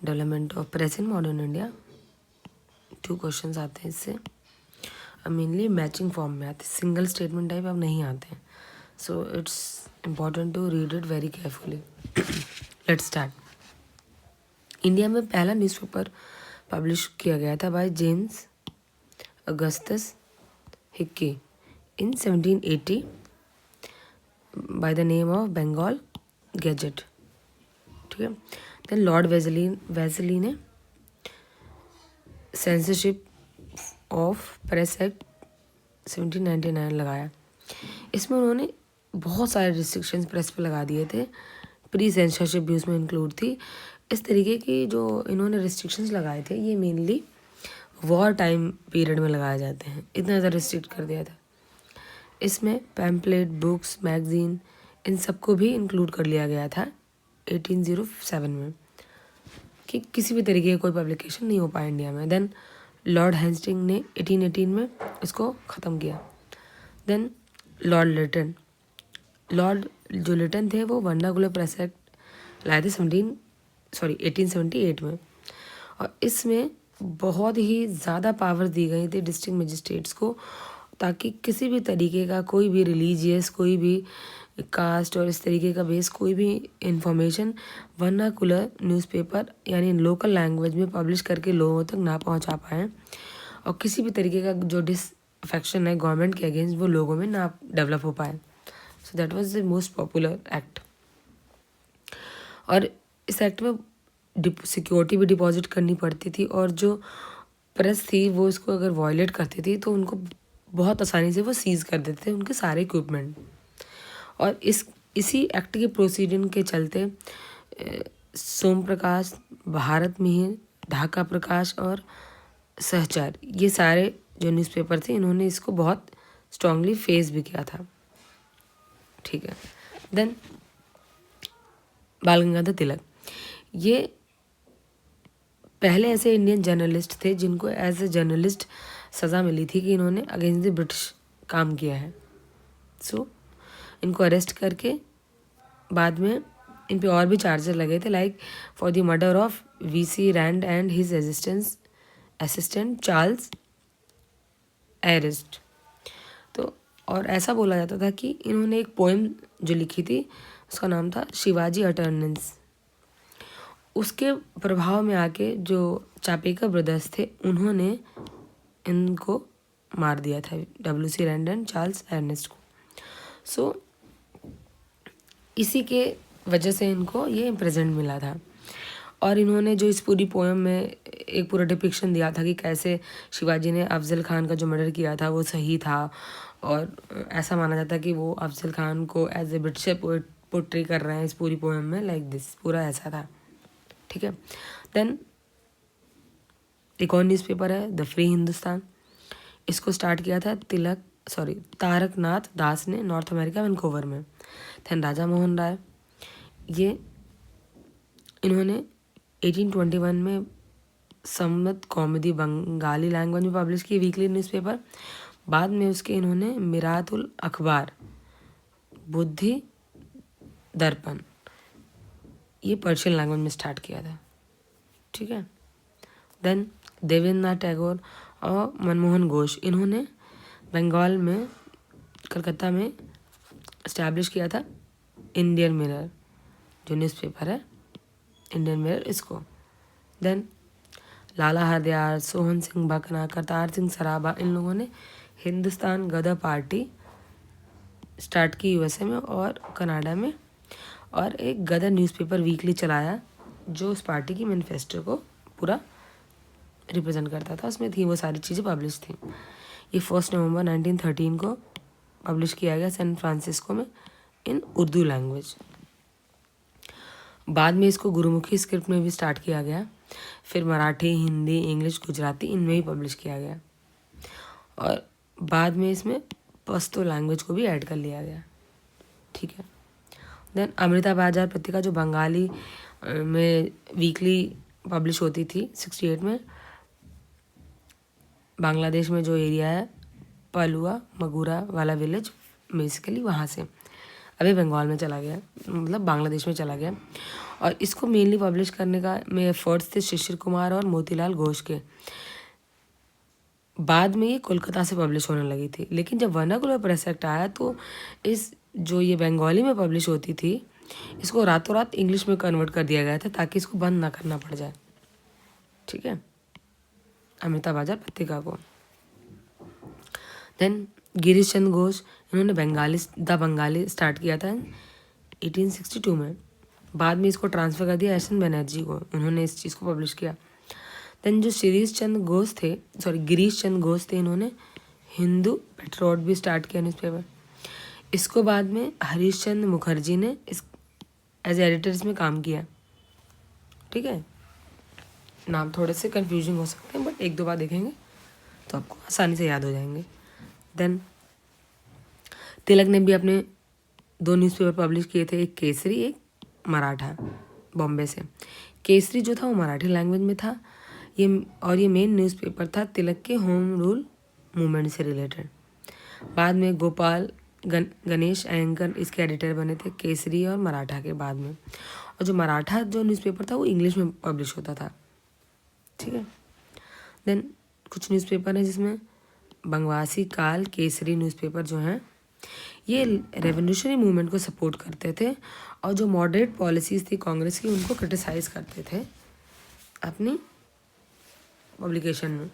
Development of press in modern India, 2 questions आते हैं इससे। अब मेनली मैचिंग फॉर्म में आते हैं, सिंगल स्टेटमेंट टाइप अब नहीं आते हैं, so it's important to read it very carefully. Let's start. India में पहला न्यूज़पेपर पब्लिश किया गया था by James Augustus Hicky in 1780 by the name of Bengal gazette. ठीक है। देन लॉर्ड वेजली ने सेंसरशिप ऑफ प्रेस एक्ट 1799 लगाया। इसमें उन्होंने बहुत सारे रिस्ट्रिक्शंस प्रेस पे लगा दिए थे, प्री सेंसरशिप भी उसमें इंक्लूड थी। इस तरीके की जो इन्होंने रिस्ट्रिक्शंस लगाए थे ये मेनली वॉर टाइम पीरियड में लगाए जाते हैं, इतना ज़्यादा रिस्ट्रिक्ट कर दिया था। इसमें पैम्पलेट, बुक्स, मैगजीन, इन सबको भी इंक्लूड कर लिया गया था 1807 में, कि किसी भी तरीके का कोई पब्लिकेशन नहीं हो पाया इंडिया में। देन लॉर्ड हेस्टिंग ने 1818 में इसको ख़त्म किया। देन लॉर्ड जो लिटन थे वो वर्नाकुलर प्रेस एक्ट लाए थे 1878 में, और इसमें बहुत ही ज़्यादा पावर दी गई थी डिस्ट्रिक्ट मजिस्ट्रेट्स को, ताकि किसी भी तरीके का कोई भी रिलीजियस, कोई भी कास्ट और इस तरीके का बेस कोई भी इंफॉर्मेशन वर्नाकुलर न्यूज़पेपर यानी लोकल लैंग्वेज में पब्लिश करके लोगों तक ना पहुंचा पाएँ, और किसी भी तरीके का जो डिसअफेक्शन है गवर्नमेंट के अगेंस्ट वो लोगों में ना डेवलप हो पाए। So that was the most popular act. और इस एक्ट में सिक्योरिटी भी डिपॉजिट करनी पड़ती थी, और जो प्रेस थी वो इसको अगर वायलेट करती थी तो उनको बहुत आसानी से वो सीज कर देते थे उनके सारे इक्विपमेंट। और इसी एक्ट के प्रोसीडिंग के चलते सोम प्रकाश, भारत मिहिर, ढाका प्रकाश और सहचार, ये सारे जो न्यूज़पेपर थे इन्होंने इसको बहुत स्ट्रांगली फेस भी किया था। ठीक है। देन बाल गंगाधर तिलक, ये पहले ऐसे इंडियन जर्नलिस्ट थे जिनको एज ए जर्नलिस्ट सज़ा मिली थी कि इन्होंने अगेंस्ट द ब्रिटिश काम किया है। सो इनको अरेस्ट करके बाद में इन पे और भी चार्जेस लगे थे, like for the murder of VC Rand and his assistant Charles Ayerst. तो और ऐसा बोला जाता था कि इन्होंने एक पोएम जो लिखी थी उसका नाम था शिवाजी अटर्नेंस, उसके प्रभाव में आके जो चापेकर ब्रदर्स थे उन्होंने इनको मार दिया था, WC Rand and Charles earnest को। सो इसी के वजह से इनको ये प्रेजेंट मिला था। और इन्होंने जो इस पूरी पोएम में एक पूरा डिपिक्शन दिया था कि कैसे शिवाजी ने अफजल खान का जो मर्डर किया था वो सही था, और ऐसा माना जाता है कि वो अफजल खान को एज ए ब्रिटिश पोर्ट्रे कर रहे हैं इस पूरी पोएम में, लाइक दिस, पूरा ऐसा था। ठीक है। देन एक और न्यूज़पेपर है द फ्री हिंदुस्तान, इसको स्टार्ट किया था तारकनाथ दास ने नॉर्थ अमेरिका वैनकूवर में। देन राजा मोहन राय, ये इन्होंने 1821 में सम्मत कॉमेडी बंगाली लैंग्वेज में पब्लिश की वीकली न्यूज़पेपर। बाद में उसके इन्होंने मिरातुल अखबार, बुद्धि दर्पण, ये पर्शियन लैंग्वेज में स्टार्ट किया था। ठीक है। देन देवेंद्रनाथ टैगोर और मनमोहन घोष, इन्होंने बंगाल में कलकत्ता में इस्टेब्लिश किया था इंडियन मिरर, जो न्यूज़पेपर है इंडियन मिरर, इसको। देन लाला हरदयाल, सोहन सिंह भकना, करतार सिंह सराभा, इन लोगों ने हिंदुस्तान गदर पार्टी स्टार्ट की USA में और कनाडा में, और एक गदर न्यूज़पेपर वीकली चलाया जो उस पार्टी की मैनिफेस्टो को पूरा रिप्रेजेंट करता था, उसमें थी वो सारी चीज़ें पब्लिश थी। ये 1 नवंबर 1913 को पब्लिश किया गया सैन फ्रांसिस्को में इन उर्दू लैंग्वेज। बाद में इसको गुरुमुखी स्क्रिप्ट में भी स्टार्ट किया गया, फिर मराठी, हिंदी, इंग्लिश, गुजराती, इनमें भी पब्लिश किया गया, और बाद में इसमें पश्तो लैंग्वेज को भी ऐड कर लिया गया। ठीक है। देन अमृता बाजार पत्रिका जो बंगाली में वीकली पब्लिश होती थी 68 में, बांग्लादेश में जो एरिया है पलुआ मगुरा वाला विलेज बेसिकली वहाँ से अभी बंगाल में चला गया, मतलब बांग्लादेश में चला गया। और इसको मेनली पब्लिश करने का में एफर्ट्स थे शिशिर कुमार और मोतीलाल घोष के। बाद में ये कोलकाता से पब्लिश होने लगी थी, लेकिन जब वर्नाकुलर प्रेस एक्ट आया तो इस जो ये बंगाली में पब्लिश होती थी इसको रातों रात इंग्लिश में कन्वर्ट कर दिया गया था ताकि इसको बंद ना करना पड़ जाए। ठीक है, अमृता बाजार पत्रिका को। देन गिरीश चंद्र घोष, इन्होंने द बंगाली स्टार्ट किया था 1862 में। बाद में इसको ट्रांसफ़र कर दिया एस एन बनर्जी को, उन्होंने इस चीज़ को पब्लिश किया। देन जो गिरीश चंद्र घोष थे, इन्होंने हिंदू पेट्रोट भी स्टार्ट किया न्यूज़पेपर। इसको बाद में हरीश चंद्र मुखर्जी ने इस एज एडिटर इसमें काम किया। ठीक है, नाम थोड़े से कंफ्यूजिंग हो सकते हैं बट एक दो बार देखेंगे तो आपको आसानी से याद हो जाएंगे। देन तिलक ने भी अपने 2 न्यूज़पेपर पब्लिश किए थे, एक केसरी एक मराठा, बॉम्बे से। केसरी जो था वो मराठी लैंग्वेज में था ये मेन न्यूज़पेपर था तिलक के होम रूल मूवमेंट से रिलेटेड। बाद में गोपाल गणेश अयंकर इसके एडिटर बने थे केसरी और मराठा के बाद में। और जो मराठा जो न्यूज़पेपर था वो इंग्लिश में पब्लिश होता था। ठीक है, देन कुछ न्यूज़पेपर हैं जिसमें बंगवासी काल केसरी न्यूज़पेपर जो हैं ये रेवोल्यूशनरी मूवमेंट को सपोर्ट करते थे और जो मॉडरेट पॉलिसीज़ थी कांग्रेस की उनको क्रिटिसाइज़ करते थे अपनी पब्लिकेशन में।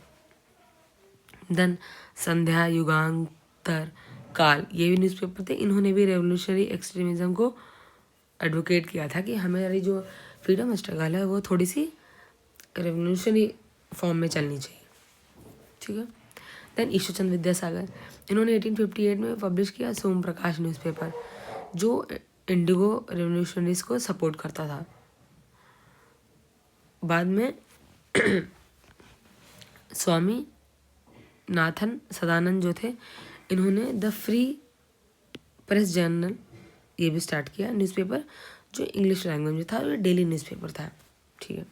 देन संध्या, युगांतर, काल, ये भी न्यूज़पेपर थे, इन्होंने भी रेवोल्यूशनरी एक्सट्रीमिज़म को एडवोकेट किया था कि हमारी जो फ्रीडम स्ट्रगल है वो थोड़ी सी रेवोल्यूशनरी फॉर्म में चलनी चाहिए। ठीक है, देन ईश्वरचंद्र विद्यासागर, इन्होंने 1858 में पब्लिश किया सोम प्रकाश न्यूज़पेपर जो इंडिगो रेवोल्यूशनरीज को सपोर्ट करता था। बाद में स्वामी नाथन सदानंद जो थे, इन्होंने द फ्री प्रेस जर्नल ये भी स्टार्ट किया न्यूज़पेपर जो इंग्लिश लैंग्वेज में था और ये डेली न्यूज़पेपर था। ठीक है,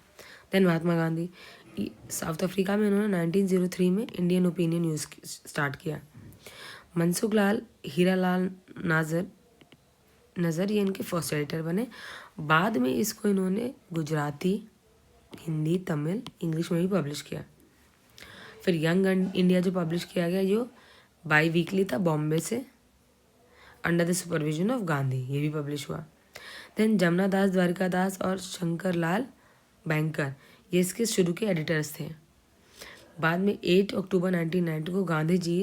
then Mahatma Gandhi, south Africa में इन्होंने 1903 में इंडियन ओपिनियन न्यूज़ स्टार्ट किया। मनसुख लाल हीरालाल नज़र ये इनके फर्स्ट एडिटर बने। बाद में इसको इन्होंने गुजराती, हिंदी, तमिल, इंग्लिश में भी पब्लिश किया। फिर यंग इंडिया जो पब्लिश किया गया जो बाई वीकली था बॉम्बे से under the supervision of Gandhi, ये भी पब्लिश हुआ। देन जमुना दास, द्वारिका दास और शंकर लाल बैंकर ये इसके शुरू के एडिटर्स थे। बाद में 8 अक्टूबर 1990 को गांधी जी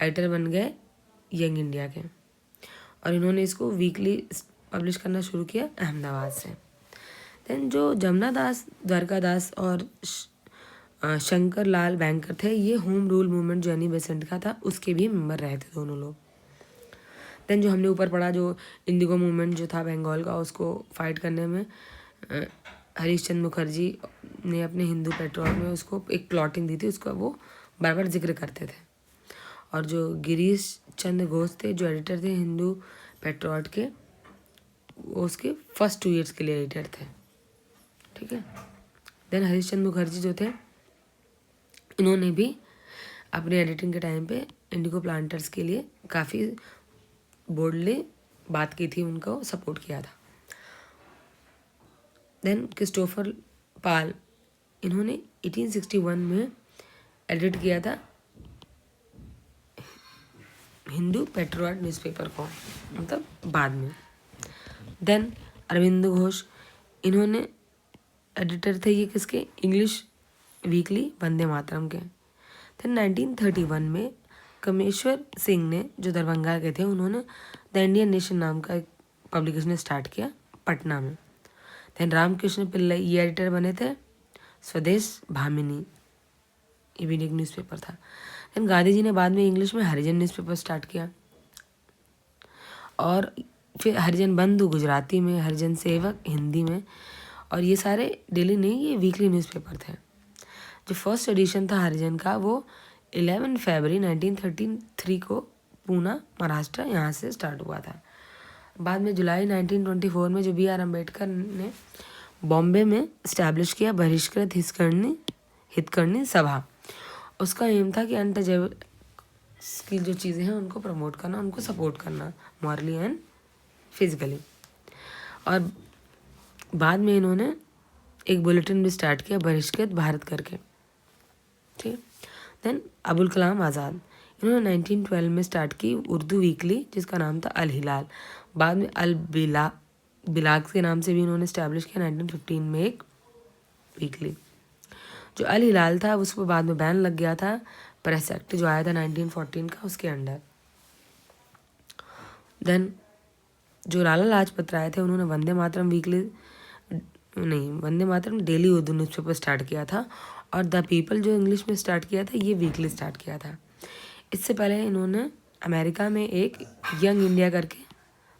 एडिटर बन गए यंग इंडिया के और इन्होंने इसको वीकली पब्लिश करना शुरू किया अहमदाबाद से। देन जो जमुना दास, द्वारका दास और शंकर लाल बैंकर थे ये होम रूल मूवमेंट जो एनी बेसेंट का था उसके भी मेंबर रहे थे दोनों लोग। देन जो हमने ऊपर पढ़ा जो इंडिगो मूवमेंट जो था बंगाल का उसको फाइट करने में हरीश चंद्र मुखर्जी ने अपने हिंदू पेट्रोल में उसको एक प्लॉटिंग दी थी, उसका वो बार बार जिक्र करते थे। और जो गिरीश चंद्र घोष थे जो एडिटर थे हिंदू पेट्रोट के, वो उसके फर्स्ट 2 ईयर्स के लिए एडिटर थे। ठीक है, देन हरीश चंद्र मुखर्जी जो थे इन्होंने भी अपने एडिटिंग के टाइम पे इंडिगो प्लांटर्स के लिए काफ़ी बोल्डली बात की थी, उनको सपोर्ट किया था। देन क्रिस्टोफर पाल, इन्होंने 1861 में एडिट किया था हिंदू पेट्रोट न्यूज़पेपर को, मतलब बाद में। देन अरविंद घोष, इन्होंने एडिटर थे ये किसके, इंग्लिश वीकली वंदे मातरम के। देन 1931 में कमेश्वर सिंह ने जो दरभंगा के थे उन्होंने द इंडियन नेशन नाम का एक पब्लिकेशन स्टार्ट किया पटना में। देन रामकृष्ण पिल्लई ये एडिटर बने थे स्वदेश भामिनी, ये भी एक न्यूज़पेपर था। देन गांधी जी ने बाद में इंग्लिश में हरिजन न्यूज़पेपर स्टार्ट किया और फिर हरिजन बंधु गुजराती में, हरिजन सेवक हिंदी में, और ये सारे डेली नहीं ये वीकली न्यूज़पेपर थे। जो फर्स्ट एडिशन था हरिजन का वो 11 फरवरी 1933 को पूना महाराष्ट्र यहाँ से स्टार्ट हुआ था। बाद में जुलाई 1924 में जो BR अम्बेडकर ने बॉम्बे में इस्टेब्लिश किया बहिष्कृत हितकर्णी सभा, उसका एम था कि अनटचेबल की जो चीज़ें हैं उनको प्रमोट करना, उनको सपोर्ट करना मॉरली एंड फिजिकली। और बाद में इन्होंने एक बुलेटिन भी स्टार्ट किया, बहिष्कृत भारत करके, ठीक। देन अबुल कलाम आज़ाद, इन्होंने 1912 में स्टार्ट की उर्दू वीकली जिसका नाम था अल हिलाल। बाद में अल बिलाग के नाम से भी इन्होंने इस्टेब्लिश किया 1915 में एक वीकली। जो अल हिलाल था उस पर बाद में बैन लग गया था, प्रेस एक्ट जो आया था 1914 का उसके अंडर। देन जो लाला लाजपत राय थे उन्होंने Vande Mataram Vande Mataram daily Urdu newspaper start किया था, और द पीपल जो इंग्लिश में स्टार्ट किया था ये वीकली स्टार्ट किया था। इससे पहले इन्होंने अमेरिका में एक यंग इंडिया करके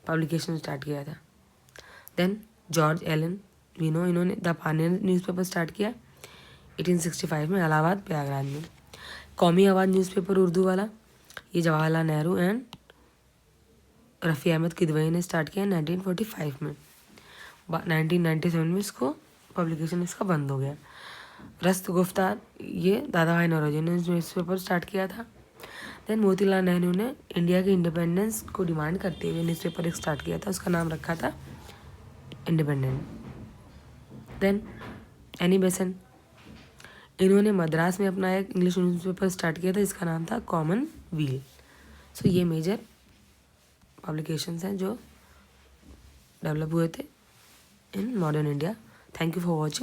पब्लिकेशन स्टार्ट किया था। देन जॉर्ज एलन विनो, इन्होंने द पानियर न्यूज़पेपर स्टार्ट किया 1865 में इलाहाबाद प्रयागराज में। कौमी आवाज़ न्यूज़पेपर उर्दू वाला ये जवाहरलाल नेहरू एंड रफ़ी अहमद किदवई ने स्टार्ट किया 1945 में। 1997 में इसको पब्लिकेशन इसका बंद हो गया। रस्त गुफ्तार ये दादा भाई नौरोजी ने न्यूज़पेपर स्टार्ट किया था। देन मोतीलाल नेहरू ने इंडिया के इंडिपेंडेंस को डिमांड करते हुए न्यूज़पेपर एक स्टार्ट किया था, उसका नाम रखा था इंडिपेंडेंट। देन एनी बेसेंट, इन्होंने मद्रास में अपना एक इंग्लिश न्यूज़पेपर स्टार्ट किया था जिसका नाम था कॉमन व्हील। सो ये मेजर पब्लिकेशंस हैं जो डेवलप हुए थे in modern India. Thank you for watching.